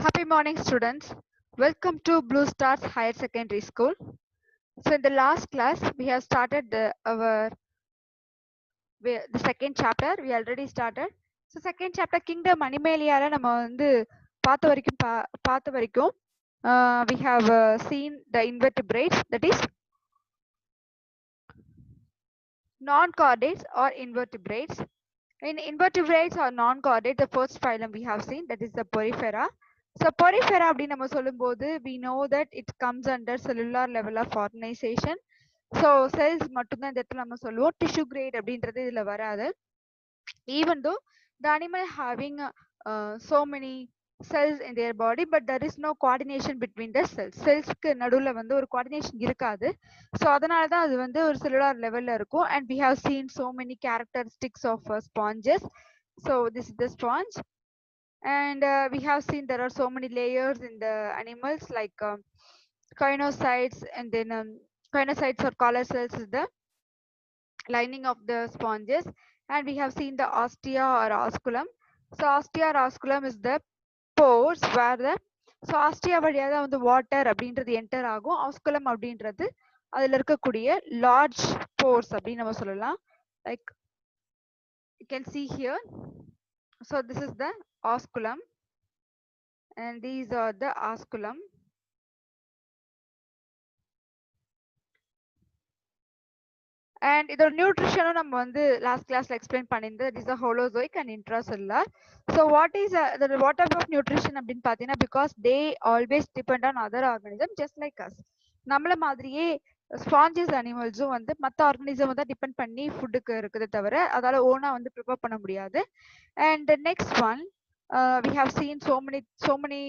Happy morning, students. Welcome to Blue Stars Higher Secondary School. So, in the last class, we have started the second chapter. We already started. So, second chapter Kingdom Animaliaல நம்ம வந்து பார்த்த வரைக்கும் we have seen the invertebrates, that is non-chordates or invertebrates. In invertebrates or non-chordate, the first phylum we have seen, that is the Porifera. So Porifera அப்படின்னு நம்ம சொல்லும்போது we know that it comes under cellular level of organization. So cells மட்டும்தான் இந்த இடத்துல நம்ம சொல்லுவோம். Tissue grade அப்படின்றது இதுல வராது. Even though the animal having so many cells in their body, but there is no coordination between the cells. Cellsக்கு நடுவுல வந்து ஒரு coordination இருக்காது. So அதனால தான் அது வந்து ஒரு cellular levelல இருக்கும். And we have seen so many characteristics of sponges. So this is the sponge. And we have seen there are so many layers in the animals like choanocytes, and then choanocytes or collar cells is the lining of the sponges. And we have seen the ostia or osculum. So ostia or osculum is the pores where the so ostia வழியா தான் வந்து water அப்படின்றது enter ஆகும். osculum அப்படின்றது அதுல இருக்கக்கூடிய large pores அப்படின்னு நம்ம சொல்லலாம். Like you can see here. So this is the osculum and these are the osculum. And இதோட நியூட்ரிஷனும் நம்ம வந்து லாஸ்ட் கிளாஸ்ல எக்ஸ்பிளைன் பண்ணியிருந்தோம். It is a holozoic and intracellular. So what type of nutrition அப்படின்னு பார்த்தீங்கன்னா, because they always depend on other organism just like us. நம்மள மாதிரியே sponges அனிமல்ஸும் வந்து மற்ற ஆர்கானிசம் தான் டிபெண்ட் பண்ணி ஃபுட்டுக்கு இருக்குது தவிர அதால ஓனா வந்து ப்ரிப்பேர் பண்ண முடியாது. And next one we have seen so many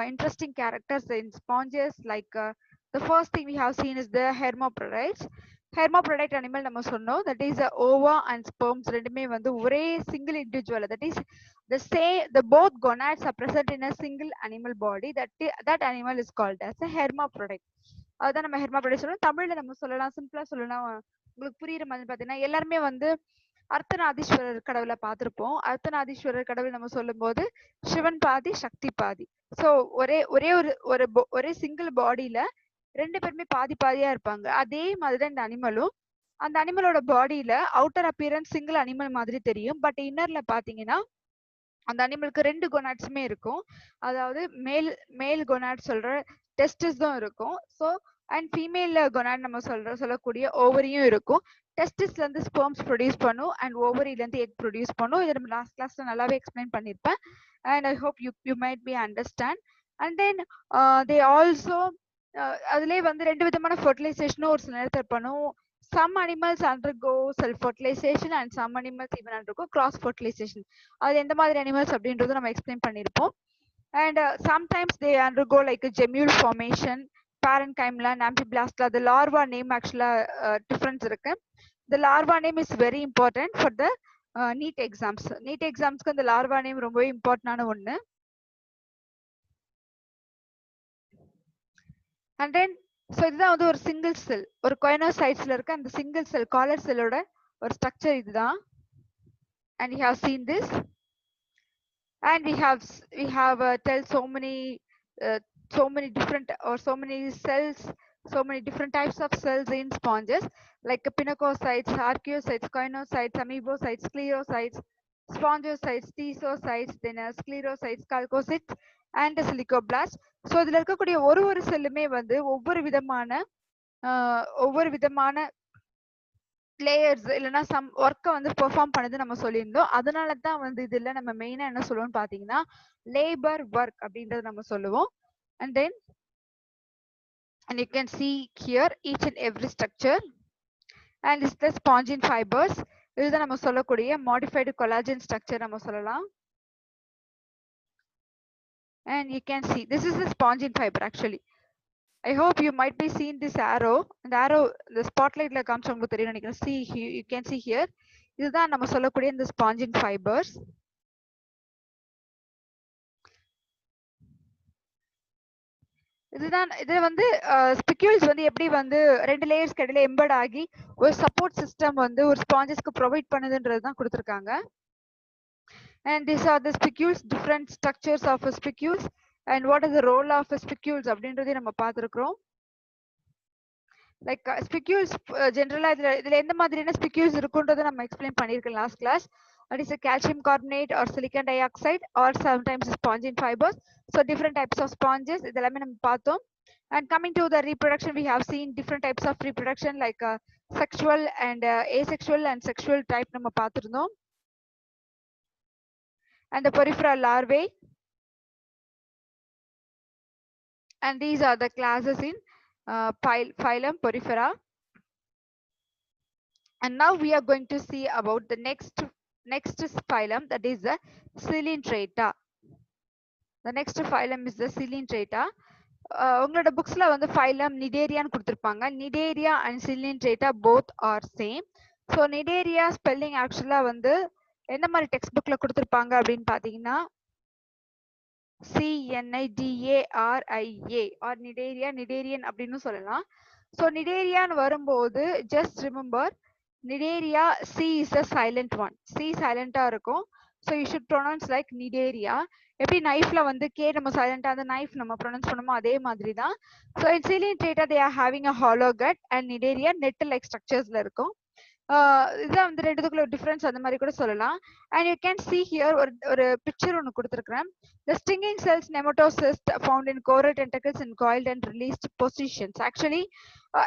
interesting characters in sponges, like the first thing we have seen is the hermaphrodites. Hermaphrodite animal நம்ம சொன்னோம், that is ova and sperms ரெண்டுமே வந்து ஒரே single individual, that is the both gonads are present in a single animal body, that animal is called as a hermaphrodite. அதுதான் நம்ம hermaphrodite சொல்றோம். தமிழ்ல நம்ம சொல்லலாம், சிம்பிளா சொல்லலாம், உங்களுக்கு புரியுற மாதிரி பாத்தீங்கன்னா எல்லாருமே வந்து அர்த்தநாதீஸ்வரர் கடவுளை பார்த்திருப்போம். அர்த்தநாதீஸ்வரர் கடவுள் நம்ம சொல்லும் போது சிவன் பாதி சக்தி பாதி. சோ ஒரே சிங்கிள் பாடியில ரெண்டு பேருமே பாதி பாதியா இருப்பாங்க. அதே மாதிரிதான் இந்த அனிமலும். அந்த அனிமலோட பாடியில அவுட்டர் அப்பியரன்ஸ் சிங்கிள் அனிமல் மாதிரி தெரியும், பட் இன்னர்ல பாத்தீங்கன்னா அந்த அனிமலுக்கு ரெண்டு கொனாட்ஸுமே இருக்கும். அதாவது மேல் கொனாட் சொல்ற டெஸ்டிஸ் தான் இருக்கும். ஸோ அண்ட் ஃபீமேல் கொனாட் நம்ம சொல்லக்கூடிய ஓவரியும் இருக்கும். டெஸ்டிஸ்ல இருந்து ஸ்பெர்ம்ஸ் ப்ரொடியூஸ் பண்ணும் அண்ட் ஓவரியில இருந்து எக் ப்ரொடியூஸ் பண்ணும். இதை நம்ம லாஸ்ட் கிளாஸ்ல நல்லாவே எக்ஸ்பிளைன் பண்ணிருப்பேன். And I hope you might be understand. And then they also அதுலயே வந்து ரெண்டு விதமான ஃபர்டிலைசேஷனும் ஒரு சில நேரத்தில் பண்ணும். Some animals undergo self-fertilization and some animals even undergo cross-fertilization. அது எந்த மாதிரி animals அப்படின்றது நம்ம எக்ஸ்பிளைன் பண்ணியிருப்போம். And sometimes they undergo like a gemule formation, parenchyma and amphiblastula. The larva name actually difference இருக்கு. The larva name is very important for the NEET exams. NEET examsக்கு அந்த larva name ரொம்பவே இம்பார்ட்டன்டான ஒண்ணு. And then so இதுதான் வந்து ஒரு single cell, ஒரு கொயனோசைட்ஸ்ல இருக்க அந்த சிங்கிள் செல் காலர் செல்லோட ஒரு ஸ்ட்ரக்சர் இதுதான். And you have seen this, and we have tell so many different or so many cells, so many different types of cells in sponges, like pinacocytes, archaeocytes, coinocytes, amoebocytes, sclerocytes, spongocytes, schizocytes, then sclerocytes, chalcocytes and silicoblast. So இதுல இருக்கக்கூடிய ஒரு செல்லுமே வந்து ஒவ்வொரு விதமான layers இல்லைன்னா some ஒர்க்கை வந்து perform பண்ணது நம்ம சொல்லியிருந்தோம். அதனால தான் வந்து இதுல நம்ம மெயினா என்ன சொல்லுவோம்னு பாத்தீங்கன்னா லேபர் ஒர்க் அப்படின்றது நம்ம சொல்லுவோம். And then you can see here each and every structure, and this is the spongin fibers. இதுதான் நம்ம சொல்லக்கூடிய modified collagen structure நம்ம சொல்லலாம். And you can see this is the spongin fiber actually. I hope you might be seeing this arrow. The arrow, the spotlight la comes உங்களுக்கு தெரியும் நினைக்கிறேன். See you can see here. இதுதான் நம்ம சொல்லக்கூடிய இந்த spongin fibers. இது வந்து spicules வந்து எப்படி வந்து ரெண்டு லேயர்ஸ் இடையில எம்பெட் ஆகி ஒரு சப்போர்ட் சிஸ்டம் வந்து ஒரு ஸ்பாஞ்சஸ்க்கு ப்ரொவைட் பண்ணுதுன்றது தான் கொடுத்துருக்காங்க. And these are the spicules, different structures of spicules. and what is the role of spicules அப்படின்றதை நம்ம பார்த்திருக்கிறோம். லைக் ஸ்பிக்யூல்ஸ் ஜென்ரலா இதுல எந்த மாதிரியான ஸ்பிக்யூல்ஸ் இருக்குன்றதை நம்ம எக்ஸ்பிளைன் பண்ணியிருக்கோம் last class. That is a calcium carbonate or silicon dioxide or sometimes spongin fibers. So different types of sponges இதெல்லாமே நம்ம பார்த்தோம். And coming to the reproduction, we have seen different types of reproduction like sexual and asexual and sexual type நம்ம பார்த்திருந்தோம். And the porifera larvae, and these are the classes in phylum Porifera. And now we are going to see about the next phylum, that is the Coelenterata. The next phylum is the Coelenterata. உங்களோட புக்ஸ்ல வந்து phylum Cnidaria கொடுத்திருப்பாங்க. Cnidaria and Coelenterata both are same. So Cnidaria spelling actually வந்து எந்த மாதிரி text புக்ல கொடுத்திருப்பாங்க அப்படின்னு பாத்தீங்கன்னா CNIDARIA or Cnidarian அப்படின்னு சொல்லலாம். So Cnidarian வரும்போது just remember Cnidaria C is a silent one. C silent-ஆ இருக்கும். So you should pronounce like Cnidaria. எப்படி நைஃப்ல வந்து K நம்ம சைலண்டா அந்த நைஃப் நம்ம ப்ரொனவுன்ஸ் பண்ணுமோ அதே மாதிரி தான். So in Coelenterata they are having a hollow gut and Cnidaria net like structuresல இருக்கும். இதுதான் வந்து ரெண்டுத்துக்குள்ள டிஃபரன்ஸ் அந்த மாதிரி கூட சொல்லலாம். And you can see here ஒரு பிக்சர் ஒன்னு கொடுத்திருக்கிறேன். The stinging cells nematocyst found in coral tentacles in coiled and released positions. Actually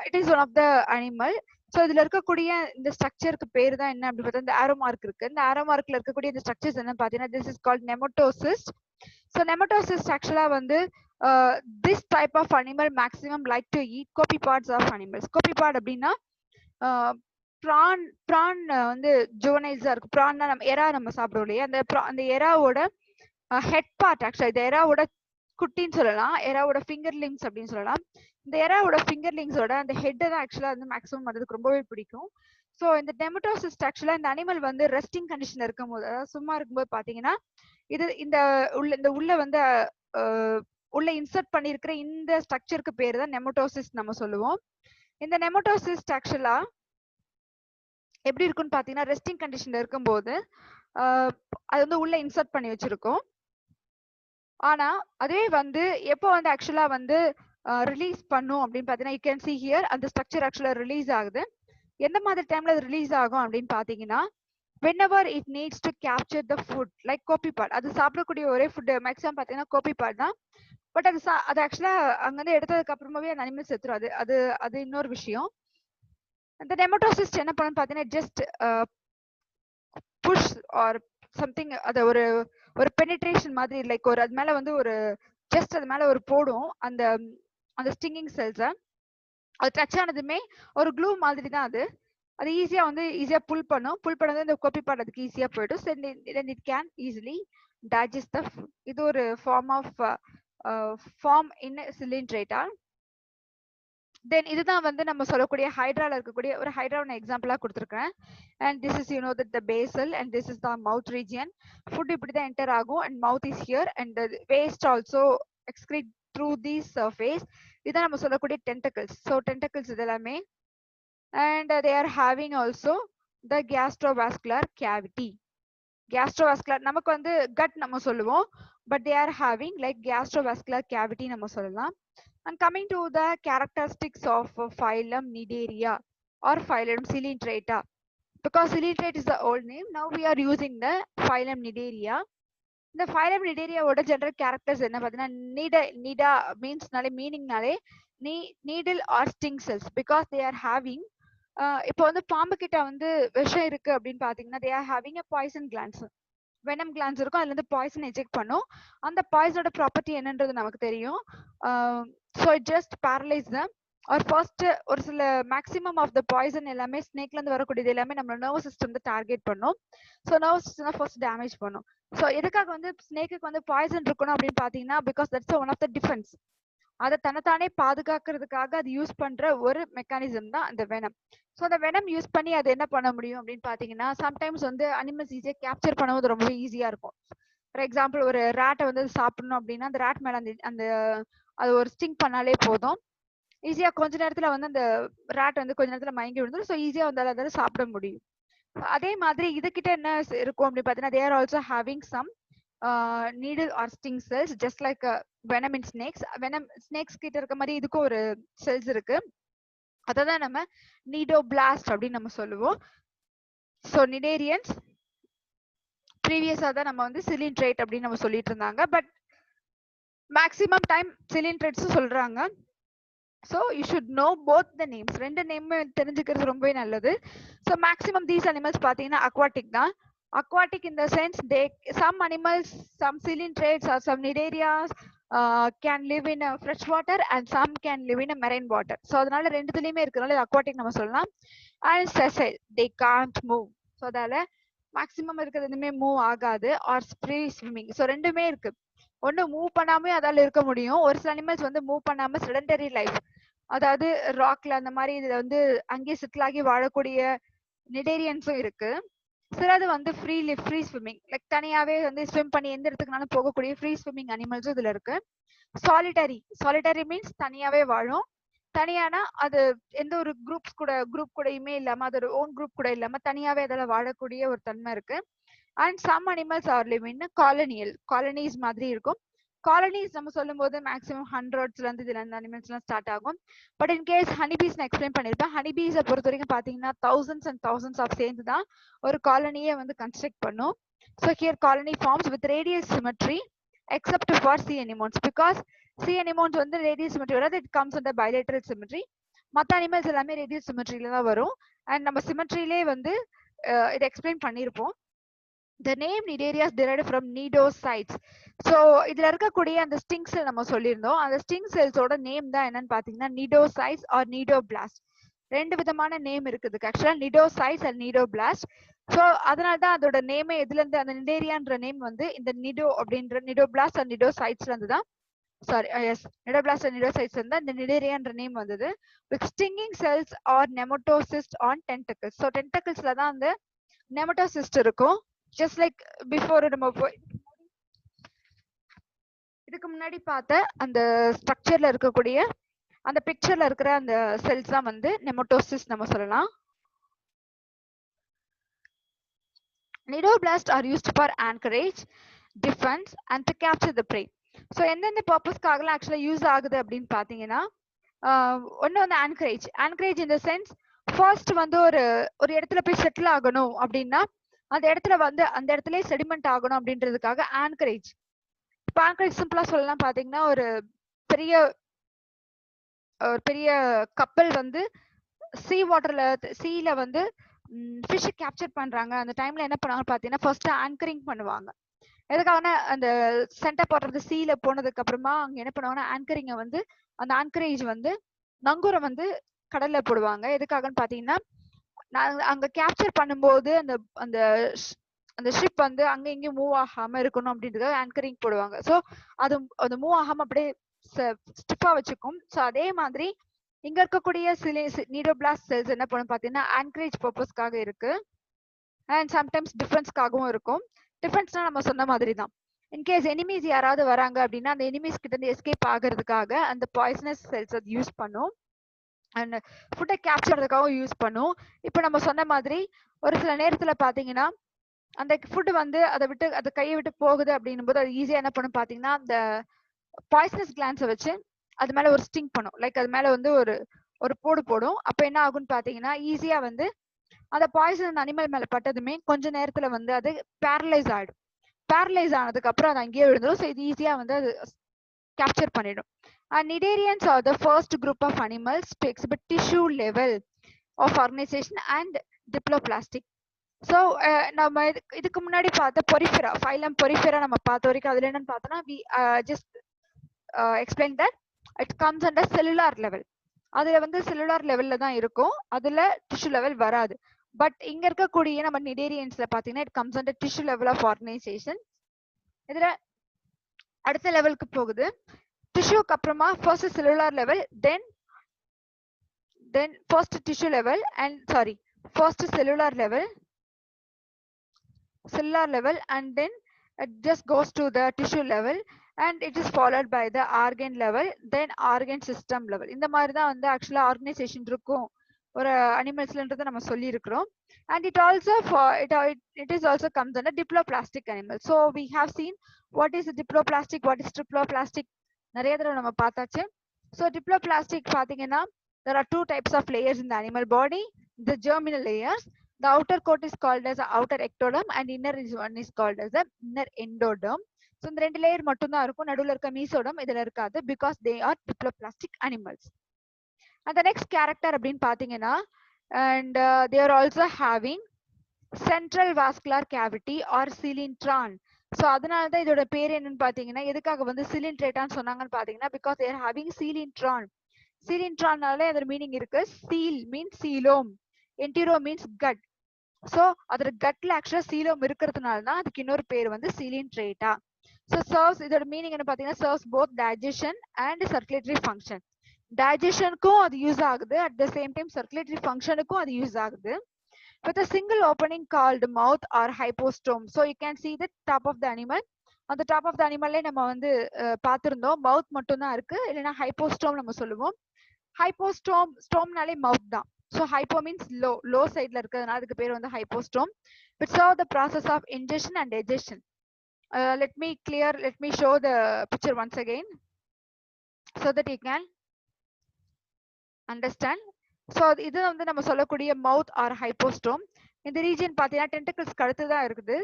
it is one of the animal. So இதுல இருக்கக்கூடிய இந்த ஸ்ட்ரக்சருக்கு பேர் தான் என்ன அப்படி பார்த்தா இந்த ஆரோ மார்க் இருக்கு. இந்த ஆரோ மார்க்ல இருக்கக்கூடிய இந்த ஸ்ட்ரக்சர்ஸ் என்ன பாத்தீங்கன்னா this is called nematocyst. So nematocyst actually வந்து this type of animal maximum like to eat copepods of animals. Copepod அப்படின்னா ப்ரான் வந்து ஜோனைஸா இருக்கு. ப்ரான்னா நம்ம எறா நம்ம சாப்பிடுவோம் இல்லையா, அந்த எறாவோட ஹெட் பார்ட் ஆக்சுவலா இந்த எறாவோட குட்டின்னு சொல்லலாம், எறாவோட ஃபிங்கர்லிங்ஸ் அப்படின்னு சொல்லலாம். இந்த எறாவோட ஃபிங்கர்லிங்ஸோட அந்த ஹெட் தான் ஆக்சுவலா வந்து மேக்ஸிமம் அதுக்கு ரொம்பவே பிடிக்கும். ஸோ இந்த டெமட்டோசிஸ்ட் ஆக்சுவலா இந்த அனிமல் வந்து ரெஸ்டிங் கண்டிஷன்ல இருக்கும்போது, அதாவது சும்மா இருக்கும்போது பாத்தீங்கன்னா இது இந்த உள்ள வந்து உள்ள இன்சர்ட் பண்ணிருக்கிற இந்த ஸ்ட்ரக்சருக்கு பேரு தான் நெமட்டோசிஸ்ட் நம்ம சொல்லுவோம். இந்த நெமட்டோசிஸ்ட் ஆக்சுவலா எப்படி இருக்குன்னு பாத்தீங்கன்னா ரெஸ்டிங் கண்டிஷன்ல இருக்கும்போது அது வந்து உள்ள இன்சர்ட் பண்ணி வச்சிருக்கோம். ஆனா அதுவே வந்து எப்போ வந்து ஆக்சுவலா வந்து ரிலீஸ் பண்ணும் அப்படின்னு பாத்தீங்கன்னா you can see here அந்த ஸ்ட்ரக்சர் ஆக்சுவலா ரிலீஸ் ஆகுது. எந்த மாதிரி டைம்ல அது ரிலீஸ் ஆகும் அப்படின்னு பாத்தீங்கன்னா whenever it needs to capture the food like copepod. அது சாப்பிடக்கூடிய ஒரே ஃபுட் மேக்ஸிமம் பாத்தீங்கன்னா copepod தான். பட் அது ஆக்சுவலா அங்க இருந்து எடுத்ததுக்கு அப்புறமாவே அந்த அனிமல் செத்துரும். அது இன்னொரு விஷயம். இந்த நெமட்டோசிஸ்ட் என்ன பண்ணுன்னு பாத்தீங்கன்னா ஜஸ்ட் புஷ் ஆர் சம்திங் அது ஒரு பெனிட்ரேஷன் மாதிரி லைக் ஒரு அது மேல வந்து ஒரு ஜஸ்ட் அது மேல ஒரு போடும் அந்த ஸ்டிங்கிங் செல்ஸை. அது டச் ஆனதுமே ஒரு க்ளூ மாதிரி தான் அது ஈஸியா புல் பண்ணது இந்த கோபிபாட் அதுக்கு ஈஸியா போயிடும். then it can easily digest the food. இது ஒரு ஃபார்ம் in Coelenterata. தென் இதுதான் வந்து நம்ம சொல்லக்கூடிய ஹைட்ரால இருக்கக்கூடிய ஒரு ஹைட்ரான எக்ஸாம்பிளா கொடுத்துருக்கேன். And this is that the basal and this is the mouth region. Food இப்படி தான் என்டர் ஆகும் and mouth is here and the waste also excrete through this surface. இதான் நம்ம சொல்லக்கூடிய tentacles. So tentacles இதெல்லாமே. And they are having also the gastrovascular cavity. Gastrovascular நமக்கு வந்து gut நம்ம சொல்லுவோம், but they are having like gastrovascular cavity நம்ம சொல்லலாம். And coming to the characteristics of phylum Cnidaria or phylum Coelenterata, because Coelenterata is the old name, now we are using the phylum Cnidaria. The phylum Cnidaria oda general characters enna pathina nida means nale meaning nale needle or sting cells, because they are having இப்போ வந்து பாம்பு கிட்ட வந்து விஷம் இருக்கு அப்படின்னு பாத்தீங்கன்னா they are having a poison glands, venom glands இருக்கும், அதுல இருந்து பாய்சன் எஜெக்ட் பண்ணும். அந்த பாய்ஸனோட ப்ராப்பர்ட்டி என்னன்றது நமக்கு தெரியும். So it just paralyse them or first ஒரு சில மேக்ஸிமம் ஆஃப் த பாய்சன் எல்லாமே ஸ்னேக்ல இருந்து வரக்கூடியது எல்லாமே நம்ம நர்வஸ் சிஸ்டம் வந்து டார்கெட் பண்ணும். ஸோ நர்வஸ் சிஸ்டம் தான் ஃபர்ஸ்ட் டேமேஜ் பண்ணும். ஸோ எதுக்காக வந்து ஸ்னேக்கு வந்து பாய்சன் இருக்கணும் அப்படின்னு பாத்தீங்கன்னா because that's one of the defence. அதை தன்னைத்தானே பாதுகாக்கிறதுக்காக அது யூஸ் பண்ற ஒரு மெக்கானிசம் தான் அந்த வெனம். ஸோ அந்த வெனம் யூஸ் பண்ணி அது என்ன பண்ண முடியும் அப்படின்னு பாத்தீங்கன்னா சம்டைம்ஸ் வந்து அனிமல்ஸ் ஈஸியா கேப்சர் பண்ணுவது ரொம்ப ஈஸியா இருக்கும். ஃபார் எக்ஸாம்பிள் ஒரு ரேட்டை வந்து சாப்பிடணும் அப்படின்னா அந்த ரேட் மேல அந்த அது ஒரு ஸ்டிங் பண்ணாலே போதும், ஈஸியா கொஞ்ச நேரத்துல வந்து அந்த ரேட் வந்து கொஞ்ச நேரத்துல மயங்கி விழுந்துடும். ஸோ ஈஸியா வந்து அதால சாப்பிட முடியும். அதே மாதிரி இதுகிட்ட என்ன இருக்கும் அப்படின்னு பாத்தீங்கன்னா they are also having some needle or sting cells, just like venom in snakes. Venom snakes கிட்ட இருக்க மாதிரி இதுக்கும் ஒரு cells இருக்கு. அததான் நம்ம nidoblast அப்படின்னு நம்ம சொல்லுவோம். ஸோ நிடேரியன்ஸ் ப்ரீவியஸா தான் நம்ம வந்து சிலின்ட்ரேட் அப்படின்னு நம்ம சொல்லிட்டு இருந்தாங்க. பட் மேக்ஸிமம் டைம் சிலின்ட்ரேட்ஸும் சொல்றாங்க. So you should know both the names. ரெண்டு நேம் தெரிஞ்சுக்கிறது ரொம்பவே நல்லது. ஸோ மேக்ஸிமம் தீஸ் அனிமல்ஸ் பார்த்தீங்கன்னா அக்வாட்டிக் தான். Aquatic in the sense some animals, some coelentrates or some cnidarians can live in fresh water and some can live in a marine water. So அதனால ரெண்டுத்துலயுமே இருக்கறனால aquatic நம்ம சொல்லலாம். And sessile, they can't move. So அதால maximum இருக்கிறது எதுவுமே move ஆகாது. R free swimming. So ரெண்டுமே இருக்கு. ஒன்னு மூவ் பண்ணாமே அதால இருக்க முடியும். ஒரு சில அனிமல்ஸ் வந்து மூவ் பண்ணாம செடன்டரி லைஃப், அதாவது ராக்ல அந்த மாதிரி இதுல வந்து அங்கேயே செட்டில் ஆகி வாழக்கூடிய நிடேரியன்ஸும் இருக்கு. சிலது வந்து ஃப்ரீ ஸ்விம்மிங், லைக் தனியாவே வந்து ஸ்விம் பண்ணி எந்த இடத்துக்குனாலும் போகக்கூடிய ஃப்ரீ ஸ்விம்மிங் அனிமல்ஸும் இதுல இருக்கு. சாலிட்டரி மீன்ஸ் தனியாவே வாழும். தனியானா அது எந்த ஒரு குரூப் கூடயுமே இல்லாம, அதோட ஓன் குரூப் கூட இல்லாம தனியாவே அதில் வாழக்கூடிய ஒரு தன்மை இருக்கு. And some animals are live in colonies மாதிரி இருக்கும். காலனிஸ் நம்ம சொல்லும் போது மேக்ஸிமம் ஹண்ட்ரட்ஸ்ல இருந்து இதுல இருந்து அனிமல்ஸ் எல்லாம் ஸ்டார்ட் ஆகும். பட் இன் கேஸ் ஹனிபீஸ் நான் எக்ஸ்பிளைன் பண்ணிருப்பேன். ஹனிபீஸை பொறுத்த வரைக்கும் பாத்தீங்கன்னா தௌசண்ட்ஸ் அண்ட் தௌசண்ட்ஸ் ஆஃப் சேர்ந்து தான் ஒரு காலனியே வந்து கன்ஸ்ட்ரக்ட் பண்ணும். So here colony forms with radial symmetry except for sea anemones. Because sea anemones வந்து ரேடியல் சிமெட்ரி வராது, இட் கம்ஸ் அந்த பைலேட்டரல் சிமெட்ரி. மற்ற அனிமல்ஸ் எல்லாமே ரேடியல் சிமெட்ரியில தான் வரும். அண்ட் நம்ம சிமெட்ரியிலே வந்து இதை எக்ஸ்பிளைன் பண்ணியிருப்போம். The name Cnidaria is derived from nidocytes. So இதுல இருக்கக்கூடிய அந்த ஸ்டிங் செல் நம்ம சொல்லியிருந்தோம். அந்த ஸ்டிங் செல்ஸோட நேம் தான் என்னன்னு பாத்தீங்கன்னா nidocytes or nidoblast. ரெண்டு விதமான நேம் இருக்குது ஆக்சுவலா, nidocytes and nidoblast. ஸோ அதனால தான் அதோட நேமே எதுல இருந்து, அந்த நிடேரியான்ற நேம் வந்து இந்த நிடோ அப்படின்ற nidoblast and nidocytesல இருந்து தான், sorry yes nidoblast and nidocytes இருந்தா இந்த நிடேரியான்ற நேம் வந்தது. With stinging cells or nematocysts on tentacles. So டென்டக்கிள்ஸ்ல தான் அந்த நெமட்டோசிஸ்ட் இருக்கும். ஜஸ்ட் லைக் பிஃபோர் நம்ம இதுக்கு முன்னாடி பார்த்த அந்த ஸ்ட்ரக்சர்ல இருக்கக்கூடிய அந்த பிக்சர்ல இருக்கிற அந்த செல்ஸ் தான் வந்து நெமட்டோசிஸ் நம்ம சொல்லலாம். Nidoblasts are used for anchorage, defense and to capture the prey. So எந்தெந்த பர்பஸ்க்காகலாம் ஆக்சுவலா யூஸ் ஆகுது அப்படின்னு பாத்தீங்கன்னா, ஒன்னு வந்து ஆன்கரேஜ் இன் த சென்ஸ் ஃபர்ஸ்ட் வந்து ஒரு இடத்துல போய் செட்டில் ஆகணும் அப்படின்னா அந்த இடத்துல வந்து அந்த இடத்துல செடிமெண்ட் ஆகணும் அப்படின்றதுக்காக ஆன்கரேஜ். இப்போ ஆன்கரேஜ் சிம்பிளா சொல்லலாம் பாத்தீங்கன்னா, ஒரு பெரிய கப்பல் வந்து சீல வந்து ஃபிஷ் கேப்சர் பண்றாங்க. அந்த டைம்ல என்ன பண்ணுவாங்க பாத்தீங்கன்னா, ஃபர்ஸ்ட் ஆங்கரிங் பண்ணுவாங்க. எதுக்காக அந்த சென்டர் போடுறது சீல போனதுக்கு அப்புறமா அங்க என்ன பண்ணுவாங்கன்னா ஆங்கரிங்க வந்து அந்த ஆன்கரேஜ் வந்து நங்கூரம் வந்து கடல்ல போடுவாங்க. எதுக்காகன்னு பாத்தீங்கன்னா, அங்க கேப்சர் பண்ணும்போது அந்த அந்த அந்த ஷிப் வந்து அங்க இங்கேயும் மூவ் ஆகாம இருக்கணும் அப்படின்றதுக்காக ஆங்கரிங் போடுவாங்க. ஸோ அது மூவ் ஆகாம அப்படியே ஸ்டிஃபா வச்சுக்கும். ஸோ அதே மாதிரி இங்க இருக்கக்கூடிய நீடோபிளாஸ்ட் செல்ஸ் என்ன பண்ணும் பாத்தீங்கன்னா ஆன்கரேஜ் பர்பஸ்க்காக இருக்கு. அண்ட் சம்டைம்ஸ் டிஃபென்ஸ்க்காகவும் இருக்கும். டிஃபென்ஸ்னா நம்ம சொன்ன மாதிரி தான். இன்கேஸ் எனிமீஸ் யாராவது வராங்க அப்படின்னா அந்த எனிமீஸ் கிட்ட இருந்து எஸ்கேப் ஆகிறதுக்காக அந்த பாய்சனஸ் செல்ஸ் அது யூஸ் பண்ணும். அண்ட் ஃபுட்டை கேப்சர்றதுக்காகவும் யூஸ் பண்ணும். இப்போ நம்ம சொன்ன மாதிரி ஒரு சில நேரத்துல பாத்தீங்கன்னா அந்த ஃபுட் வந்து அதை கையை விட்டு போகுது அப்படின்னும் போது அது ஈஸியா என்ன பண்ணும் பாத்தீங்கன்னா, அந்த பாய்சனஸ் கிளான்ஸை வச்சு அது மேல ஒரு ஸ்டிங் பண்ணும். லைக் அது மேல வந்து ஒரு போடும். அப்ப என்ன ஆகும்னு பாத்தீங்கன்னா, ஈஸியா வந்து அந்த பாய்சன் அனிமல் மேல பட்டதுமே கொஞ்ச நேரத்துல வந்து அது பேரலைஸ் ஆயிடும். பேரலைஸ் ஆனதுக்கு அப்புறம் அது அங்கேயே விழுந்துடும். ஸோ இது ஈஸியா வந்து அது கேப்சர் பண்ணிடும். And Cnidarians are the first group of animals to exhibit tissue level of organization and diploplastic. So நம்ம இதுக்கு முன்னாடி பார்த்த பொரிஃபெரா, ஃபைலம் பொரிஃபெரா நம்ம பார்த்த வரைக்கும் அதுல என்னன்னு பார்த்தோம்னா, we just explain that it comes under cellular level. அதுல வந்து செல்லுலார் லெவல்ல தான் இருக்கும், அதுல டிஷ்யூ லெவல் வராது. பட் இங்க இருக்கக்கூடிய நம்ம நிடேரியன்ஸ்ல பாத்தீங்கன்னா it comes under tissue level of organisation. இதுல அடுத்த லெவலுக்கு போகுது. டிஷ்யூக்கு அப்புறமா first cellular level, then first tissue level and sorry first cellular level and then it just goes to the tissue level and it is followed by the organ level, then organ system level. இந்த மாதிரி தான் வந்து ஆக்சுவலா organisation இருக்கும் ஒரு அனிமல்ஸ்லன்றதை நம்ம சொல்லி இருக்கிறோம். And it also it is also comes under diploplastic animal. So we have seen what is diploplastic, what is triploplastic, நிறைய தடவை நம்ம பார்த்தாச்சு. So diploplastic பாத்தீங்கன்னா there are two types of layers in the animal body. The germinal layers, the outer coat is called as outer ectoderm and inner one is called as the inner endoderm. So இந்த ரெண்டு layer மட்டும் தான் இருக்கும், நடுவுல இருக்க mesoderm இதுல இருக்காது, because they are diploplastic animals. And the next character அப்படின்னு பாத்தீங்கன்னா, and they are also having central vascular cavity or coelentron. So அதனால தான் இதோட பேர் என்னன்னு பாத்தீங்கன்னா, எதுக்காக வந்து சிலின்ட்ரேட்டான்னு சொன்னாங்கன்னு பாத்தீங்கன்னா, because they are having coelentron. coelentronனாலே அதோட மீனிங் இருக்கு. seal means coelom, entero means gut. So அதோட கட்ல ஆக்சுவலா சீலம் இருக்கிறதுனால தான் அதுக்கு இன்னொரு பேர் வந்து coelentrata. So serves, இதோட மீனிங் என்ன பாத்தீங்கன்னா, serves both digestion and circulatory function. digestionக்கும் அது யூஸ் ஆகுது, at the same time circulatory functionக்கும் அது யூஸ் ஆகுது. With a single opening called mouth or hypostome. So you can see the top of the animal. On the top of the animal நம்ம வந்து பார்த்திருந்தோம், மவுத் மட்டும் தான் இருக்கு, இல்லைன்னா ஹைப்போஸ்டோம் நம்ம சொல்லுவோம். ஹைப்போஸ்டோம், ஸ்டோம்னாலே மவுத் தான். So hypo means low sideல இருக்கிறதுனால அதுக்கு பேர் வந்து hypostome. Which serve the process of ingestion and digestion. Let me show the picture once again so that you can understand. So இது வந்து நம்ம சொல்லக்கூடிய மவுத் ஆர் ஹைப்போஸ்டோம். இந்த ரீஜன் பாத்தீங்கன்னா டென்டக்கிள்ஸ் அடுத்து தான் இருக்குது.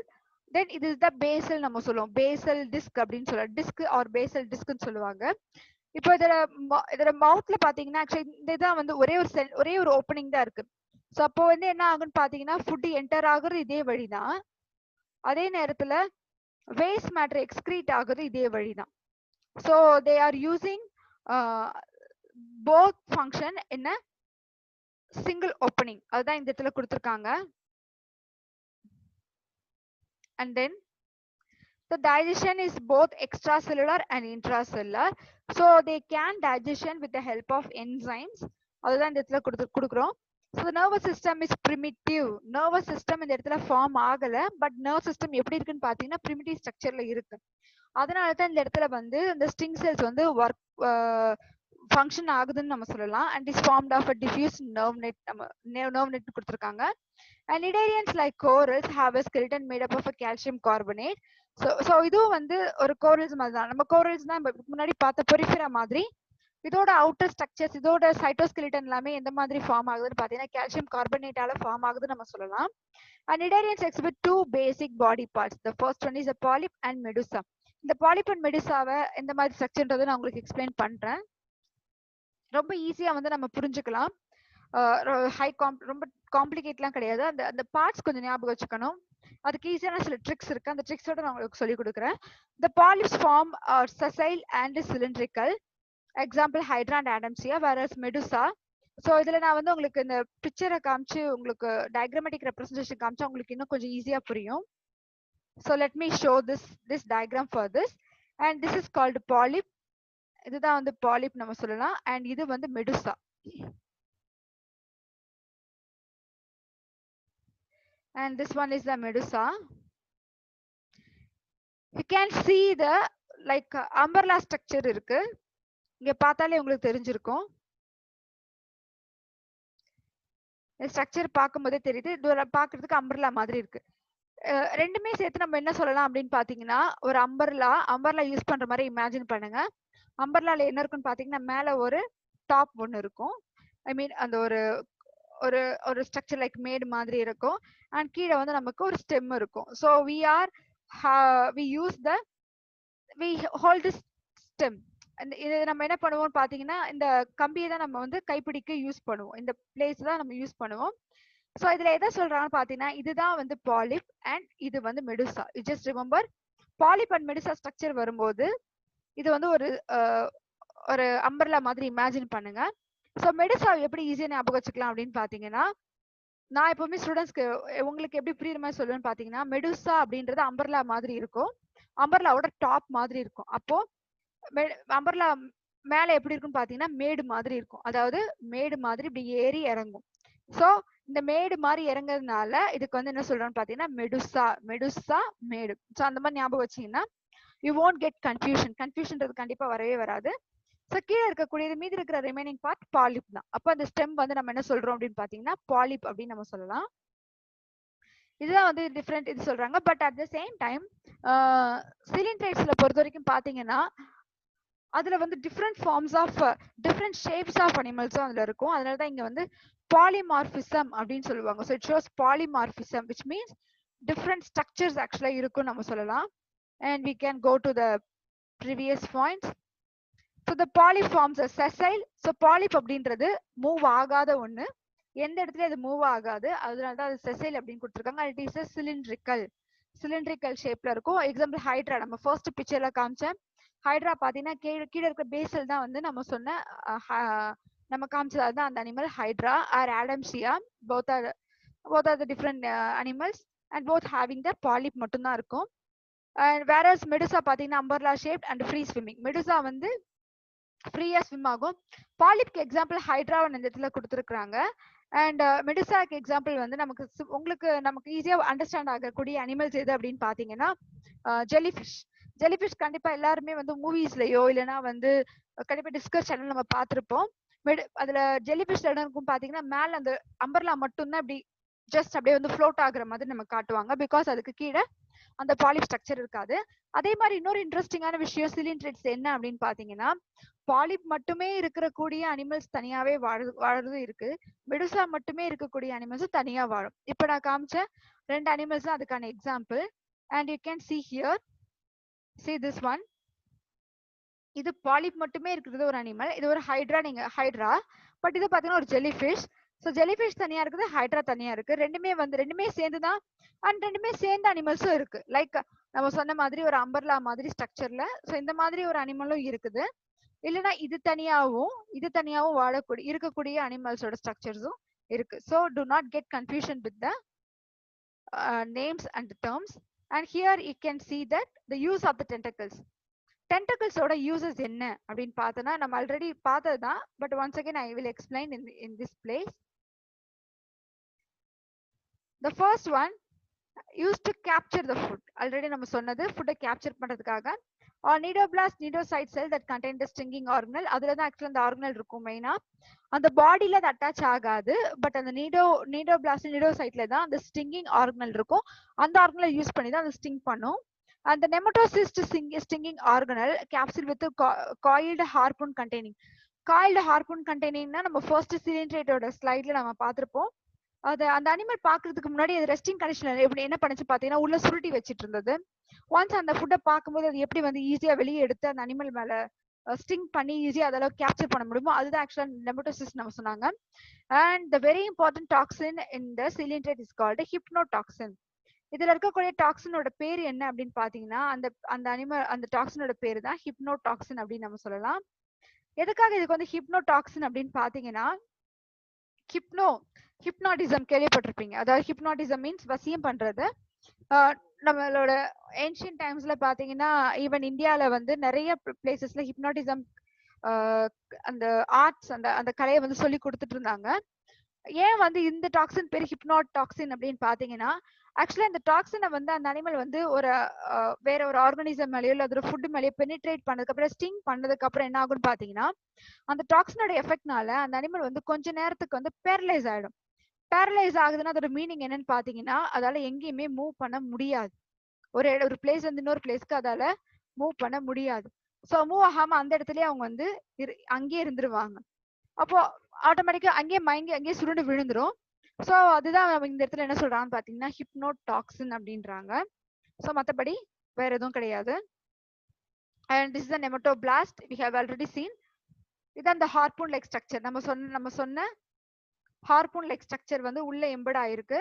தென் இது தான் பேசல் நம்ம சொல்லுவோம், பேசல் டிஸ்க் அப்படின்னு சொல்லுவோம், டிஸ்க் ஆர் பேசல் டிஸ்க்னு சொல்லுவாங்க. இப்போ இதோட மவுத்ல பாத்தீங்கன்னா ஆக்சுவலி இந்த இதான் வந்து ஒரே ஒரு ஓப்பனிங் தான் இருக்கு. ஸோ அப்போ வந்து என்ன ஆகுன்னு பாத்தீங்கன்னா, ஃபுட் என்டர் ஆகுறது இதே வழிதான், அதே நேரத்துல வேஸ்ட் மேட்டர் எக்ஸ்கிரீட் ஆகுறது இதே வழிதான். So they are using both function என்ன சிங்கிள் ஓப்பனிங், அதுதான் இந்த இடத்துல கொடுத்துருக்காங்க. And then the digestion is both extracellular and intracellular. So they can digestion with the help of enzymes. அதுதான் இந்த இடத்துல கொடுக்குறோம். So the nervous system is primitive. Nervous system இந்த இடத்துல ஃபார்ம் ஆகல, பட் nerve system எப்படி இருக்குன்னு பாத்தீங்கன்னா primitive structureல இருக்கு. அதனால தான் இந்த இடத்துல வந்து இந்த sting cells வந்து ஒர்க் ஃபங்க்ஷன் ஆகுதுன்னு நம்ம சொல்லலாம். And is formed of a diffuse nerve net, nerve net கொடுத்துருக்காங்க. And Cnidarians like corals have a skeleton made up of a calcium carbonate. So இதுவும் வந்து ஒரு corals மாதிரி தான். நம்ம corals தான் முன்னாடி பார்த்த பொரிஃபெரா மாதிரி. இதோட அவுட்டர் ஸ்ட்ரக்சர்ஸ், இதோட சைட்டோஸ்கெலிட்டன் எல்லாமே எந்த மாதிரி ஃபார்ம் ஆகுதுன்னு பாத்தீங்கன்னா கால்சியம் கார்பனேட்டால ஃபார்ம் ஆகுதுன்னு நம்ம சொல்லலாம். And Cnidarians exhibit two basic body parts. The first one is a polyp and medusa. இந்த polyp and medusaவை எந்த மாதிரி ஸ்ட்ரக்சர்ன்றதை நான் உங்களுக்கு எக்ஸ்பிளைன் பண்றேன். ரொம்ப ஈஸியா வந்து நம்ம புரிஞ்சுக்கலாம். ரொம்ப காம்ப்ளிகேட்லாம் கிடையாது. அந்த பார்ட்ஸ் கொஞ்சம் ஞாபகம் வச்சுக்கணும். அதுக்கு ஈஸியான சில ட்ரிக்ஸ் இருக்கு, அந்த ட்ரிக்ஸோட நான் உங்களுக்கு சொல்லி கொடுக்குறேன். The polyps form are sessile and cylindrical. Example Hydra and Adamsia, whereas Medusa. So இதுல நான் வந்து உங்களுக்கு இந்த பிக்சரை காமிச்சு உங்களுக்கு டயக்ராமேட்டிக் ரெப்ரசன்டேஷன் காமிச்சா உங்களுக்கு இன்னும் கொஞ்சம் ஈஸியா புரியும். So let me show this diagram for this. And this is called polyp. இதுதான் வந்து பாலிப் நம்ம சொல்லலாம். அண்ட் இது வந்து Medusa. And this one is the medusa. You can see the like umbrella structure இருக்கு. இங்க பார்த்தாலே உங்களுக்கு தெரிஞ்சிருக்கும். இந்த ஸ்ட்ரக்சர் பார்க்கும்போதே தெரியுது, இது பார்க்கிறதுக்கு அம்பர்லா மாதிரி இருக்கு. ரெண்டுமே சேர்த்து நம்ம என்ன சொல்லலாம் அப்படின்னு பாத்தீங்கன்னா, ஒரு அம்பர்லா யூஸ் பண்ற மாதிரி இமேஜின் பண்ணுங்க. அம்பர்லால என்ன இருக்குன்னு பாத்தீங்கன்னா, மேல ஒரு டாப் ஒன்னு இருக்கும். ஐ மீன் அந்த ஒரு ஸ்ட்ரக்சர் லைக் மேடு மாதிரி இருக்கும். அண்ட் கீழே வந்து நமக்கு ஒரு ஸ்டெம் இருக்கும். So we hold this stem. இது நம்ம என்ன பண்ணுவோம் பாத்தீங்கன்னா, இந்த கம்பியை தான் நம்ம வந்து கைப்பிடிக்க யூஸ் பண்ணுவோம், இந்த பிளேஸ் தான் நம்ம யூஸ் பண்ணுவோம். ஸோ இதுல எதை சொல்றாங்கன்னு பாத்தீங்கன்னா, இதுதான் வந்து பாலிப் அண்ட் இது வந்து Medusa. You just remember, polyp and Medusa structure வரும்போது இது வந்து ஒரு அம்பர்லா மாதிரி இமேஜின் பண்ணுங்க. ஸோ மெடுசா எப்படி ஈஸியா ஞாபகம் வச்சுக்கலாம் அப்படின்னு பாத்தீங்கன்னா, நான் எப்பவுமே ஸ்டூடெண்ட்ஸ்க்கு உங்களுக்கு எப்படி புரியுற மாதிரி சொல்லுவேன்னு பாத்தீங்கன்னா, மெடுசா அப்படின்றது அம்பர்லா மாதிரி இருக்கும், அம்பர்லாவோட டாப் மாதிரி இருக்கும். அப்போ அம்பர்லா மேல எப்படி இருக்குன்னு பாத்தீங்கன்னா மேடு மாதிரி இருக்கும், அதாவது மேடு மாதிரி இப்படி ஏறி இறங்கும். சோ இந்த மேடு மாதிரி இறங்குறதுனால இதுக்கு வந்து என்ன சொல்றோம்னு பாத்தீங்கன்னா மெடுசா மேடு. சோ அந்த மாதிரி ஞாபகம் வச்சீங்கன்னா யூ won't get கன்ஃபியூஷன்றது கண்டிப்பா வரவே வராது. சோ கீழே இருக்கக்கூடியது மீதி இருக்கிற ரிமைனிங் பார்ட் பாலிப் தான். அப்ப அந்த ஸ்டெம் வந்து நம்ம என்ன சொல்றோம் அப்படின்னு பாத்தீங்கன்னா பாலிப் அப்படின்னு நம்ம சொல்லலாம். இதுதான் வந்து டிஃப்ரெண்ட் இது சொல்றாங்க. But at the same time சிலிண்ட்ரைட்ஸ்ல பொறுத்த வரைக்கும் பாத்தீங்கன்னா அதுல வந்து different forms of different shapes of அனிமல்ஸும் அதுல இருக்கும். அதனாலதான் இங்க வந்து பாலிமார்பிசம் அப்படின்னு சொல்லுவாங்க. So it shows polymorphism which means different structures ஆக்சுவலா இருக்கும் நம்ம சொல்லலாம். And we can go to the previous points. So the polyforms sessile. So polyp அப்படின்றது மூவ் ஆகாத ஒண்ணு, எந்த இடத்துல அது மூவ் ஆகாது, அதனாலதான் அது செசைல் அப்படின்னு கொடுத்துருக்காங்க. இட் இஸ் சிலிண்ட்ரிக்கல் ஷேப்ல இருக்கும். எக்ஸாம்பிள் ஹைட்ரா, நம்ம ஃபர்ஸ்ட் பிக்சர்ல காமிச்சேன் ஹைட்ரா பாத்தீங்கன்னா கீழே இருக்க பேசல் தான் வந்து நம்ம சொன்ன நம்ம காமிச்சது தான் அந்த animal hydra or Adamsia. Both are the different animals and both having the polyp மட்டும் தான் இருக்கும். அண்ட் வேரஸ் மெடுசா பாத்தீங்கன்னா umbrella shape and free swimming. Medusa வந்து ஃப்ரீயா ஸ்விம் ஆகும். பாலிப்க்கு எக்ஸாம்பிள் ஹைட்ரா இந்த இடத்துல கொடுத்துருக்காங்க. அண்ட் மெடுசாக்கு எக்ஸாம்பிள் வந்து நமக்கு ஈஸியா அண்டர்ஸ்டாண்ட் ஆகக்கூடிய அனிமல்ஸ் எது அப்படின்னு பாத்தீங்கன்னா ஜெல்லிஃபிஷ். ஜெல்லிஃபிஷ் கண்டிப்பா எல்லாருமே வந்து மூவிஸ்லயோ இல்லைன்னா வந்து கண்டிப்பா டிஸ்கஸ் சேனல் நம்ம பார்த்திருப்போம். அதுல ஜெல்லிஃபிஷ் இருக்கும் பாத்தீங்கன்னா மேல அந்த அம்பர்லா மட்டும்தான் இப்படி ஜஸ்ட் அப்படியே வந்து ஃப்ளோட் ஆகுற மாதிரி நம்ம காட்டுவாங்க. பிகாஸ் அதுக்கு கீழே அந்த பாலிப் ஸ்ட்ரக்சர் இருக்காது. அதே மாதிரி இன்னொரு இன்ட்ரெஸ்டிங்கான விஷயம் சிலிண்ட்ரைட்ஸ் என்ன அப்படின்னு பாத்தீங்கன்னா பாலிப் மட்டுமே இருக்கக்கூடிய அனிமல்ஸ் தனியாவே வாழறது இருக்கு. மெடுசா மட்டுமே இருக்கக்கூடிய அனிமல்ஸ் தனியா வாழும். இப்ப நான் காமிச்ச 2 அனிமல்ஸ் தான் அதுக்கான example. And you can see here, see this one. இது பாலிப் மட்டுமே இருக்கிறது ஒரு அனிமல். இது ஒரு ஹைட்ரா. பட் இது பாத்தீங்கன்னா ஒரு ஜெல்லிஃபிஷ். ஸோ ஜெல்லிஃபிஷ் தனியா இருக்குது, ஹைட்ரா தனியா இருக்கு. ரெண்டுமே சேர்ந்துதான். அண்ட் ரெண்டுமே சேர்ந்த அனிமல்ஸும் இருக்கு. லைக் நம்ம சொன்ன மாதிரி ஒரு அம்பர்லா மாதிரி ஸ்ட்ரக்சர்ல. ஸோ இந்த மாதிரி ஒரு அனிமலும் இருக்குது. இல்லைன்னா இது தனியாவும் இருக்கக்கூடிய அனிமல்ஸோட ஸ்ட்ரக்சர்ஸும் இருக்கு. So to not get confusion with the names and terms. And here you can see that the use of the tentacles. டென்டக்கிள்ஸோட யூசஸ் என்ன அப்படின்னு பார்த்தோன்னா நம்ம ஆல்ரெடி பார்த்ததுதான். But once again I will explain in this place. The first one use to capture the food. Already நம்ம சொன்னது ஃபுட்டை capture பண்றதுக்காக. Or cnidoblast cnidocyte cell that contain the stinging organelle. அதுல தான் ஆக்சுவலா அந்த ஆர்கனல் இருக்கும். மெயினா அந்த பாடியில அது அட்டாச் ஆகாது. பட் அந்த நீடோபிளாஸ்ட் நீடோசைட்ல தான் அந்த ஸ்டிங்கிங் ஆர்கனல் இருக்கும். அந்த ஆர்கனல் யூஸ் பண்ணி தான் அது ஸ்டிங் பண்ணும். And the nematocyst stinging organelle capsule with a coiled harpoon containing. Coiled harpoon containing na நம்ம first cylindrite ஓட ஸ்லைட்ல நம்ம பார்த்திருப்போம். அது அந்த அனிமல் பாக்குறதுக்கு முன்னாடி அது ரெஸ்டிங் கண்டிஷன்ல எப்படி என்ன பண்ணுச்சு பாத்தீங்கன்னா உள்ள சுருட்டி வச்சிட்டு இருந்தது. ஒன்ஸ் அந்த ஃபுட்டை பார்க்கும்போது அது எப்படி வந்து ஈஸியா வெளியே எடுத்து அந்த அனிமல் மேல ஸ்டிங் பண்ணி ஈஸியா அதெல்லாம் கேப்சர் பண்ண முடியுமோ அதுதான் ஆக்சுவலா நெமட்டோசிஸ் நம்ம சொன்னாங்க. And the very important toxin in the coelenterate is called hypnotoxin. இதுல இருக்கக்கூடிய டாக்ஸினோட பேர் என்ன அப்படின்னு பாத்தீங்கன்னா அந்த டாக்ஸினோட பேரு தான் ஹிப்னோடாக்சின் அப்படின்னு நம்ம சொல்லலாம். எதுக்காக இதுக்கு வந்து ஹிப்னோடாக்சின் அப்படின்னு பாத்தீங்கன்னா ஹிப்னாட்டிசம் கேள்விப்பட்டிருப்பீங்க. அதாவது ஹிப்னாட்டிசம் மீன்ஸ் வசியம் பண்றது. நம்மளோட ஏன்ஷியன்ட் டைம்ஸ்ல பாத்தீங்கன்னா ஈவன் இந்தியால வந்து நிறைய பிளேசஸ்ல ஹிப்னாட்டிசம் அந்த ஆர்ட்ஸ் அந்த கலையை வந்து சொல்லி கொடுத்துட்டு இருந்தாங்க. ஏன் வந்து இந்த டாக்ஸின் பேர் ஹிப்னோடாக்சின் அப்படின்னு பாத்தீங்கன்னா ஆக்சுவலா இந்த டாக்ஸினை வந்து அந்த அனிமல் வந்து வேற ஒரு ஆர்கானிசம் மேலேயோ இல்ல அதோட ஃபுட் மேலேயோ பெனிட்ரேட் பண்ணதுக்கு அப்புறம் ஸ்டிங் பண்ணதுக்கு அப்புறம் என்ன ஆகும்னு பாத்தீங்கன்னா அந்த டாக்ஸினோட எஃபெக்ட்னால அந்த அனிமல் வந்து கொஞ்ச நேரத்துக்கு வந்து பேரலைஸ் ஆயிடும். பேரலைஸ் ஆகுதுன்னா அதோட மீனிங் என்னன்னு பாத்தீங்கன்னா அதால எங்கேயுமே மூவ் பண்ண முடியாது. ஒரு பிளேஸ் வந்து இன்னொரு பிளேஸ்க்கு அதால மூவ் பண்ண முடியாது. சோ மூவ் ஆகாம அந்த இடத்துலயே அவங்க வந்து அங்கேயே இருந்துருவாங்க. அப்போ ஆட்டோமேட்டிக்கா அங்கேயே மயங்கி அங்கேயே சுருண்டு விழுந்துரும். சோ அதுதான் இந்த இடத்துல என்ன சொல்றாங்கன்னு பாத்தீங்கன்னா ஹிப்னோடாக்சின் அப்படின்றாங்க. சோ மத்தபடி வேற எதுவும் கிடையாது. And this is the nematoblast we have already seen. இது அந்த ஹார்பூன் லைக் ஸ்ட்ரக்சர் நம்ம சொன்ன ஹார்பூன் லைக் ஸ்ட்ரக்சர் வந்து உள்ள எம்பட் ஆயிருக்கு.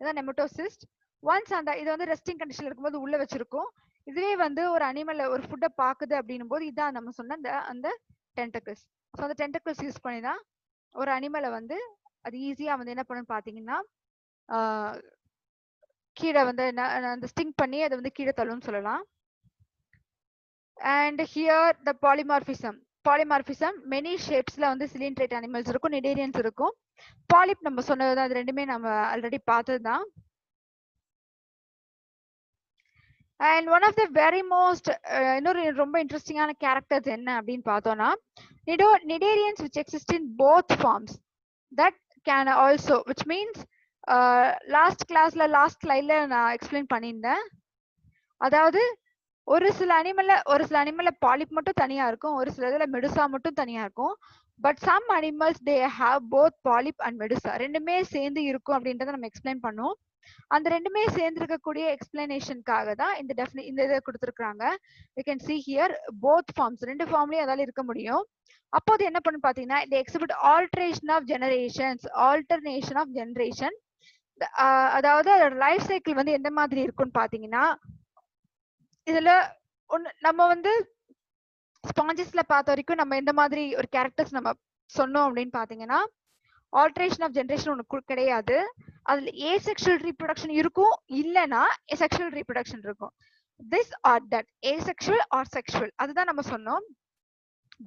இதான் நெமட்டோசிஸ்ட். ஒன்ஸ் அந்த இது வந்து ரெஸ்டிங் கண்டிஷன்ல இருக்கும்போது உள்ள வச்சிருக்கும். இதுவே வந்து ஒரு அனிமல் ஒரு ஃபுட்டை பாக்குது அப்படின்னும் போது இதான் நம்ம சொன்ன அந்த டென்டக்கிள்ஸ். ஸோ அந்த டென்டக்கிள்ஸ் யூஸ் பண்ணி தான் ஒரு அனிமலை வந்து அது ஈஸியா வந்து என்ன பண்ணுன்னு பாத்தீங்கன்னா கீழே வந்து அந்த ஸ்டிங் பண்ணி அதை வந்து கீழே தள்ளுன்னு சொல்லலாம். And here the polymorphism many ஷேப்ஸ்ல வந்து சிலிண்ட்ரேட் அனிமல்ஸ் இருக்கும், நிடேரியன்ஸ் இருக்கும். பாலிப் நம்ம சொன்னதுதான், அது ரெண்டுமே நம்ம ஆல்ரெடி பார்த்ததுதான். And one of the very most இன்னொரு ரொம்ப இன்ட்ரெஸ்டிங்கான கேரக்டர்ஸ் என்ன அப்படின்னு பார்த்தோம்னா cnidarians which exist in both forms that can also which means last கிளாஸ்ல லாஸ்ட் ஸ்லைட்ல நான் எக்ஸ்பிளைன் பண்ணியிருந்தேன். அதாவது ஒரு சில அனிமல்ல பாலிப் மட்டும் தனியா இருக்கும், ஒரு சில இதுல மெடுசா மட்டும் தனியா இருக்கும். But some animals they have both polyp and medusa ரெண்டுமே சேர்ந்து இருக்கும் அப்படின்றத நம்ம எக்ஸ்பிளைன் பண்ணோம். அந்த ரெண்டுமே சேர்ந்து இருக்கக்கூடிய எக்ஸ்பிளனேஷனுக்காக தான் இந்த இதை கொடுத்துருக்காங்க. You can see here both forms ரெண்டு ஃபார்ம்லயும் அதால இருக்க முடியும். அப்போது என்ன பண்ணு பாத்தீங்கன்னா இந்த எக்ஸிபிட் ஆல்டரேஷன் ஆஃப் ஜெனரேஷன் அதாவது அதோட லைஃப் சைக்கிள் வந்து எந்த மாதிரி இருக்கும்னு பாத்தீங்கன்னா இதுல நம்ம வந்து ஸ்பாஞ்சஸ்ல பார்த்த வரைக்கும் நம்ம எந்த மாதிரி ஒரு கேரக்டர்ஸ் நம்ம சொன்னோம் அப்படின்னு பாத்தீங்கன்னா ஆல்டரேஷன் ஆஃப் ஜெனரேஷன் ஒன்று கிடையாது. அதுல ஏசெக்சுவல் ரீப்ரொடக்ஷன் இருக்கும், இல்லைன்னா செக்ஷுவல் ரீப்ரொடக்ஷன் இருக்கும். This are that asexual or sexual அதுதான் நம்ம சொன்னோம்.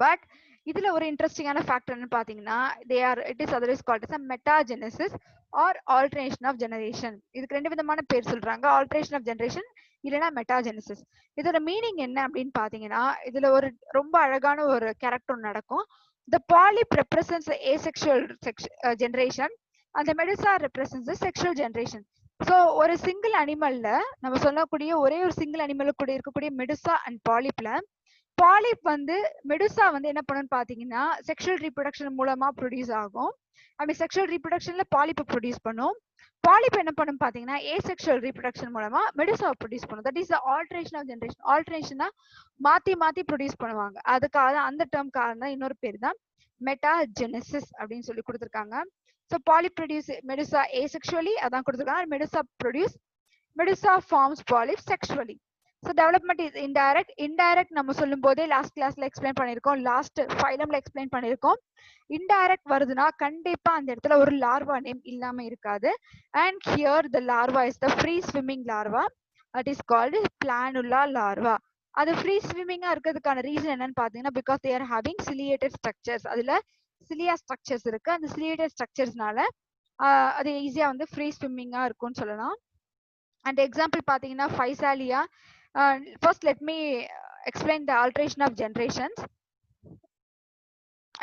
பட் இதுல ஒரு இன்ட்ரெஸ்டிங்கான ஃபேக்டர் என்ன பாத்தீங்கன்னா it is otherwise called as a metagenesis or alteration of generation. இதுக்கு ரெண்டு விதமான பேர் சொல்றாங்க, ஆல்டரேஷன் ஆஃப் ஜெனரேஷன் இல்லைன்னா மெட்டாஜெனசிஸ். இதோட மீனிங் என்ன அப்படின்னு பாத்தீங்கன்னா இதுல ஒரு ரொம்ப அழகான ஒரு கேரக்டர் நடக்கும். The polyp represents the asexual generation and the medusa represents the sexual generation. So ஒரு சிங்கிள் அனிமல்ல நம்ம சொல்லக்கூடிய ஒரே ஒரு சிங்கிள் அனிமல் கூட இருக்கக்கூடிய மெடுசா அண்ட் பாலிப்ல பாலிப் வந்து மெடுசா வந்து என்ன பண்ணுன்னு பாத்தீங்கன்னா செக்ஷுவல் ரீப்ரொடக்ஷன் மூலமா ப்ரொடியூஸ் ஆகும். ஐ மீன் செக்ஷுவல் ரீப்ரொடக்ஷன்ல பாலிப்பை ப்ரொடியூஸ் பண்ணும். பாலிப் என்ன பண்ணும் பாத்தீங்கன்னா ஏசெக்ஷுவல் ரீப்ரொடக்ஷன் மூலமா மெடுசா ப்ரொடியூஸ் பண்ணும். That is alteration of generation. ஆல்டரேஷனா மாத்தி மாத்தி ப்ரொடியூஸ் பண்ணுவாங்க. அதுக்காக அந்த டேர்ம்காக தான் இன்னொரு பேர் தான் மெட்டாஜெனசிஸ் அப்படின்னு சொல்லி கொடுத்துருக்காங்க. So polyp produce medusa asexually அதான் கொடுத்துருக்காங்க. Medusa forms polyp sexually. So development is indirect நம்ம சொல்லும் போதே லாஸ்ட் கிளாஸ்ல எக்ஸ்பிளைன் பண்ணியிருக்கோம், லாஸ்ட் ஃபைலம்ல எக்ஸ்பிளைன் பண்ணியிருக்கோம். இன்டைரக்ட் வருதுன்னா கண்டிப்பா அந்த இடத்துல ஒரு லார்வா நேம் இல்லாம இருக்காது. And here the larva is the free swimming larva, that is called planula larva. அது ஃப்ரீ ஸ்விம்மிங்கா இருக்கிறதுக்கான ரீசன் என்னன்னு பாத்தீங்கன்னா because they are having ciliated structures. அதுல சிலியா ஸ்ட்ரக்சர்ஸ் இருக்கு. அந்த சிலியேட்டட் ஸ்ட்ரக்சர்ஸ்னால அது ஈஸியா வந்து ஃப்ரீ ஸ்விம்மிங்கா இருக்கும்னு சொல்லலாம். அண்ட் எக்ஸாம்பிள் பாத்தீங்கன்னா ஃபைசாலியா. First let me explain the alteration of generations,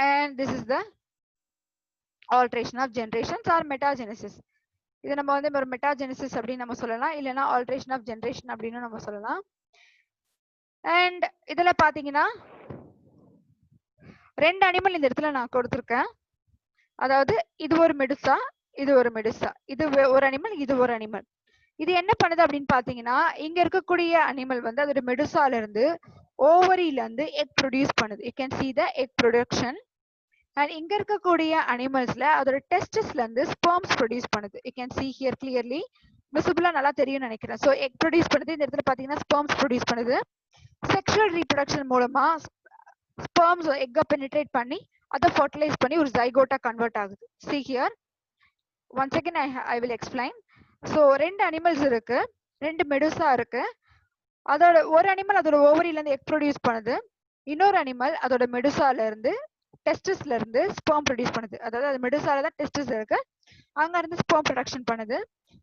and this is the alteration of generations or metagenesis. இது நம்ம வந்து ஒரு மெட்டாஜெனசிஸ் அப்படின்னு நம்ம சொல்லலாம், இல்லைன்னா ஆல்டரேஷன் ஆஃப் ஜெனரேஷன் அப்படின்னு நம்ம சொல்லலாம். அண்ட் இதுல பாத்தீங்கன்னா ரெண்டு அனிமல் இந்த இடத்துல நான் கொடுத்துருக்கேன். அதாவது இது ஒரு மெடுசா, இது ஒரு மெடுசா, இது ஒரு அனிமல், இது ஒரு அனிமல். இது என்ன பண்ணுது அப்படின்னு பாத்தீங்கன்னா இங்க இருக்கக்கூடிய அனிமல் வந்து அதோட மெடுசால இருந்து ஓவரியில இருந்து எக் ப்ரொடியூஸ் பண்ணுது. You can see the egg production. And இங்க இருக்கக்கூடிய அனிமல்ஸ்ல அதோட டெஸ்டஸ்ல இருந்து ஸ்பெர்ம்ஸ் ப்ரொடியூஸ் பண்ணுது. You can see here clearly, விசிபிளா நல்லா தெரியும் நினைக்கிறேன். ஸோ எக் ப்ரொடியூஸ் பண்ணுது. இந்த இடத்துல பாத்தீங்கன்னா ஸ்பெர்ம்ஸ் ப்ரொடியூஸ் பண்ணுது. செக்ஷுவல் ரீப்ரொடக்ஷன் மூலமா ஸ்பெர்ம்ஸ் எக்கை பெனிட்ரேட் பண்ணி அதை ஃபர்டிலைஸ் பண்ணி ஒரு ஜைகோட்டா கன்வெர்ட் ஆகுது. see here once again I will explain. So ரெண்டு அனிமல்ஸ் இருக்கு, ரெண்டு மெடுசா இருக்கு. அதோட ஒரு அனிமல் அதோட ஓவரியில இருந்து எக் ப்ரொடியூஸ் பண்ணுது, இன்னொரு அனிமல் அதோட மெடுசால இருந்து டெஸ்டஸ்ல இருந்து ஸ்பெர்ம் ப்ரொடியூஸ் பண்ணுது. அதாவது அது மெடுசால தான் டெஸ்டஸ் இருக்கு, அங்க இருந்து ஸ்பெர்ம் ப்ரொடக்ஷன் பண்ணுது.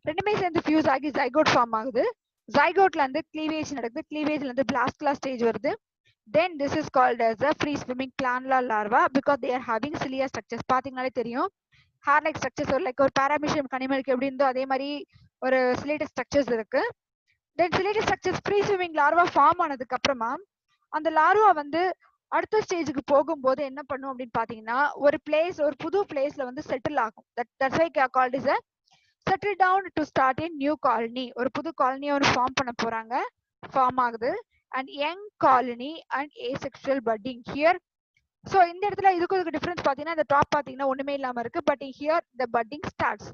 ரெண்டுமே சேர்ந்து ஃபியூஸ் ஆகி ஜைகோட் ஃபார்ம் ஆகுது. ஜைகோட்ல இருந்து கிளீவேஜ் நடக்குது, கிளீவேஜ்ல இருந்து பிளாஸ்டுலா ஸ்டேஜ் வருது. then this is called as a free swimming planula larva because they are having cilia structures. பாத்தீங்கனாலே தெரியும் ஹேர் லைக் ஸ்ட்ரக்சர்ஸ் லைக் ஒரு பாராமிஷியம் அனிமலுக்கு எப்படி இருந்தோ அதே மாதிரி ஒரு சிலேட்டட் ஸ்ட்ரக்சர்ஸ் இருக்கு. Then ciliated structures free swimming larva form ஆனதுக்கு அப்புறமா அந்த லார்வா வந்து அடுத்த ஸ்டேஜுக்கு போகும்போது என்ன பண்ணும் அப்படின்னு பாத்தீங்கன்னா ஒரு புது பிளேஸ்ல வந்து செட்டில் ஆகும். That's why called is a settle down to start a new colony. ஒரு புது காலனியை ஒரு ஃபார்ம் பண்ண போறாங்க, ஃபார்ம் ஆகுது. And young colony and asexual budding here. So இந்த இடத்துல இதுக்கு டிஃபரன்ஸ் பாத்தீங்கன்னா இந்த டாப் பாத்தீங்கன்னா ஒண்ணுமே இல்லாம இருக்கு. But here the budding starts.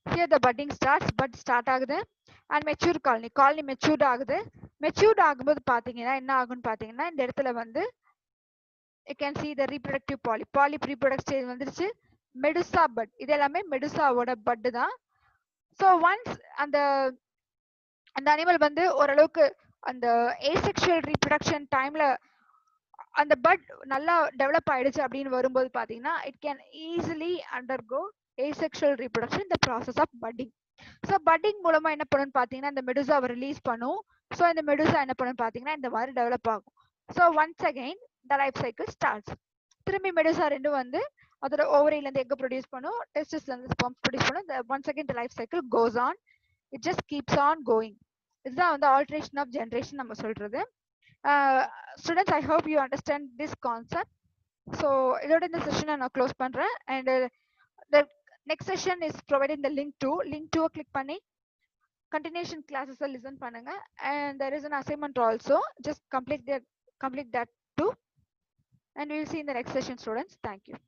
Here the budding starts, bud start ஆகுது. அண்ட் மெச்சூர் காலனி மெச்சூர்ட் ஆகுது. மெச்சூர்ட் ஆகும்போது பாத்தீங்கன்னா என்ன ஆகும்னு பாத்தீங்கன்னா இந்த இடத்துல வந்து you can see the reproductive polyp reproductive stage வந்துருச்சு. மெடுசா பட் இது எல்லாமே மெடுசாவோட பட் தான். ஸோ ஒன்ஸ் அந்த அனிமல் வந்து ஓரளவுக்கு அந்த ஏசெக்சுவல் ரீப்ரொடக்ஷன் டைம்ல அந்த பட் நல்லா டெவலப் ஆயிடுச்சு அப்படின்னு வரும்போது பாத்தீங்கன்னா it can easily undergo asexual reproduction in the process of budding. So padding மூலமா என்ன பண்ணுன்னு பார்த்தீங்கன்னா இந்த மெடுசாவை ரிலீஸ் பண்ணும். ஸோ இந்த மெடுசா என்ன பண்ணுன்னு பார்த்தீங்கன்னா இந்த மாதிரி டெவலப் ஆகும். So once again the life cycle starts. திரும்பி மெடுசா ரெண்டும் வந்து அதோட ஓவரியிலேருந்து எக் ப்ரொடியூஸ் பண்ணும், டெஸ்டிஸ்லேருந்து ஸ்பெர்ம் ப்ரொடியூஸ் பண்ணும். Once again the life cycle goes on, it just keeps on going. இதுதான் வந்து ஆல்ட்ரேஷன் ஆஃப் ஜென்ரேஷன் நம்ம சொல்றது. Students, I hope you understand this concept. So இதோட இந்த செஷனை நான் க்ளோஸ் பண்ணுறேன். And the next session is provided in the link 2 click பண்ணி continuation classes listen பண்ணுங்க. And there is an assignment also, just complete that too, and we will see in the next session, students. Thank you.